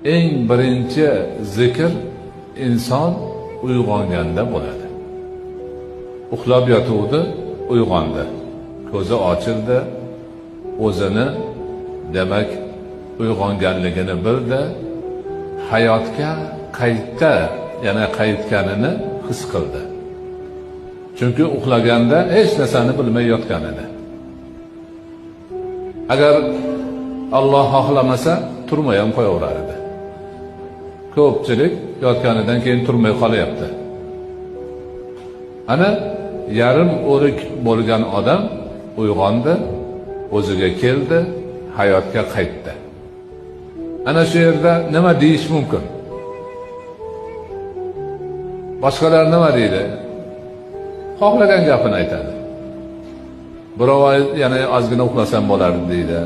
eng birinchi zikr inson uyg'onganda bo'ladi. Uxlab yotuvdi, uyg'ondi. Ko'zi ochildi, o'zini demak uyg'onganligini bildi, hayotga qaytdi, yana qaytganini his qildi. Chunki uxlaganda hech narsani bilmay yotgan edi. Agar Alloh xohlamasa turmay ham qo'yaverar edi. Ko'pchilik yotganidan keyin turmay qolyapti. Ana yarim o'rik bo'lgan odam uyg'ondi, o'ziga keldi, hayotga qaytdi. Ana shu yerda nima deyish mumkin? Boshqalar nima deydi? Xohlagan gapini aytadi. Birov yana ozgina uxlasam bo'lardi deydi.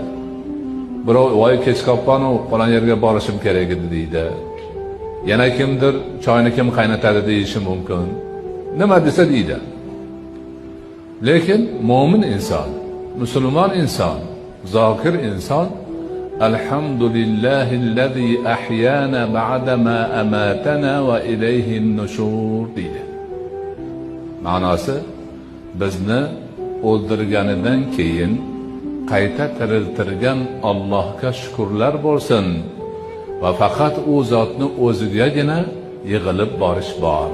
Birov voy kech qolgan-u, falon yerga borishim kerak edi deydi. Yana kimdir choyni kim qaynatadi deyishi mumkin. Nima desa deydi. Lekin mo'min inson, musulmon inson, zokir inson Alhamdulillahillazi ahyana ba'da ma amatana va ilayhin nushur deydi. Ma'nosi bizni o'ldirganidan keyin qayta tiriltirgan Allohga shukrlar bo'lsin va faqat u zotni o'zigagina yig'ilib borish bor.